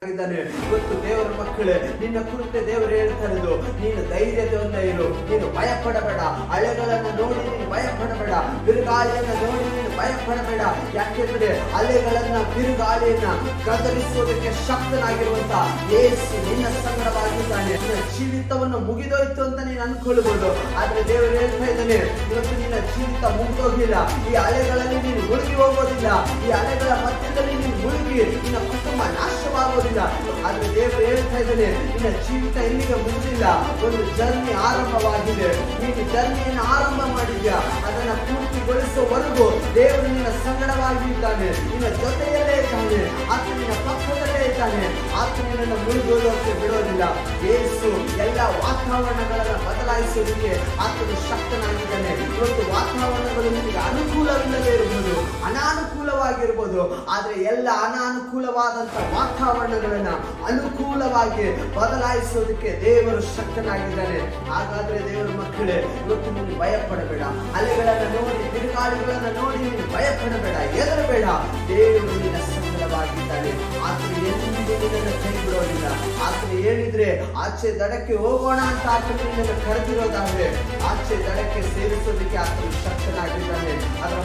ಇವತ್ತು ದೇವರ ಮಕ್ಕಳೇ, ನಿನ್ನ ಕುರಿತೆ ದೇವರು ಹೇಳ್ತಾ ಇರೋದು, ನೀನು ಧೈರ್ಯದಿಂದ ಇರು, ನೀನು ಭಯಪಡಬೇಡ. ಅಲೆಗಳನ್ನು ನೋಡಿ ನೀನು ಭಯಪಡಬೇಡ, ಬಿರುಗಾಳಿಯನ್ನ ನೋಡಿ ನೀನು ಭಯಪಡಬೇಡ. ಯಾಕೆಂದ್ರೆ ಅಲೆಗಳನ್ನ ಬಿರುಗಾಳಿಯನ್ನ ಗದರಿಸುವುದಕ್ಕೆ ಶಕ್ತನಾಗಿರುವಂತ ಯೇಸು ನಿನ್ನ ಸಂಗಡವಾಗಿದ್ದಾನೆ. ನಿನ್ನ ಜೀವಿತವನ್ನು ಮುಗಿದೋಯ್ತು ಅಂತ ನೀನು ಅನ್ಕೊಳ್ಬಹುದು, ಆದ್ರೆ ದೇವರು ಹೇಳ್ತಾ ಇದ್ದಾನೆ, ಇವತ್ತು ನಿನ್ನ ಜೀವಿತ ಮುಗಿದೋಗಿಲ್ಲ. ಈ ಅಲೆಗಳಲ್ಲಿ ನೀನು ಮುಳುಗಿ ಹೋಗೋದಿಲ್ಲ, ಈ ಅಲೆಗಳ ಮಧ್ಯದಲ್ಲಿ ನೀನು ಮುಳುಗಿ ನಿನ್ನ ಕುಟುಂಬ ನಾಶವಾಗೋದಿಲ್ಲ. ಆದ್ರೆ ದೇವರು ಹೇಳ್ತಾ ಇದ್ದಾನೆ, ನಿನ್ನ ಜೀವಿತ ಇಲ್ಲಿಗೆ ಮುಗಿದಿಲ್ಲ, ಒಂದು ಜರ್ನಿ ಆರಂಭವಾಗಿದೆ. ನೀನು ಜರ್ನಿಯನ್ನು ಆರಂಭ ಮಾಡಿದ್ಯಾ, ಅದನ್ನ ಪೂರ್ತಿಗೊಳಿಸುವವರೆಗೂ ದೇವರು ನಿನ್ನ ಸಂಗಡವಾಗಿದ್ದಾನೆ, ನಿನ್ನ ಜೊತೆಯಲ್ಲೇ ಇದ್ದಾನೆ, ಆತ ನಿನ್ನ ಪಕ್ಕದಲ್ಲೇ ಇದ್ದಾನೆ. ಆತ ನಿನ್ನನ್ನು ಮುಳುಗೋದಕ್ಕೆ ಬಿಡೋದಿಲ್ಲ. ಯೇಸು ಎಲ್ಲ ವಾತಾವರಣಗಳನ್ನ ಬದಲಾಯಿಸೋದಕ್ಕೆ ಆತನು ಶಕ್ತನಾಗಿದ್ದಾನೆ. ಇವತ್ತು ವಾತಾವರಣಗಳು ನಿಮಗೆ ಅನುಕೂಲವಿಲ್ಲದೆ ಇರಬಹುದು, ಅನಾನುಕೂಲವಾಗಿರ್ಬೋದು, ಆದ್ರೆ ಎಲ್ಲ ಅನಾನುಕೂಲವಾದಂತ ವಾತಾವರಣಗಳನ್ನ ಅನುಕೂಲವಾಗಿ ಬದಲಾಯಿಸೋದಕ್ಕೆ ದೇವರು ಶಕ್ತನಾಗಿದ್ದಾನೆ. ಹಾಗಾದ್ರೆ ದೇವರ ಮಕ್ಕಳೇ, ಇವತ್ತು ನೀನು ಭಯಪಡಬೇಡ. ಅಲೆಗಳನ್ನ ನೋಡಿ, ಬಿರುಗಾಳಿಗಳನ್ನ ನೋಡಿ ನೀನು ಭಯಪಡಬೇಡ, ಹೆದರಬೇಡ. ದೇವರು ನಿನ್ನ ಸಂಗಡವಾಗಿದ್ದಾನೆ. ಆತನು ಎಂದಿಗೂ ನಿನ್ನನ್ನು ಕೈ ಬಿಡೋದಿಲ್ಲ. ಆತನು ಹೇಳಿದ್ರೆ ಆಚೆ ದಡಕ್ಕೆ ಹೋಗೋಣ ಅಂತ ಆತನು ನಿನ್ನನ್ನು ಕರೆದಿರೋದಾದ್ರೆ ಆಚೆ ದಡಕ್ಕೆ ಸೇರಿಸೋದಕ್ಕೆ ಆತನು ಶಕ್ತನಾಗಿದ್ದಾನೆ. ಅದರ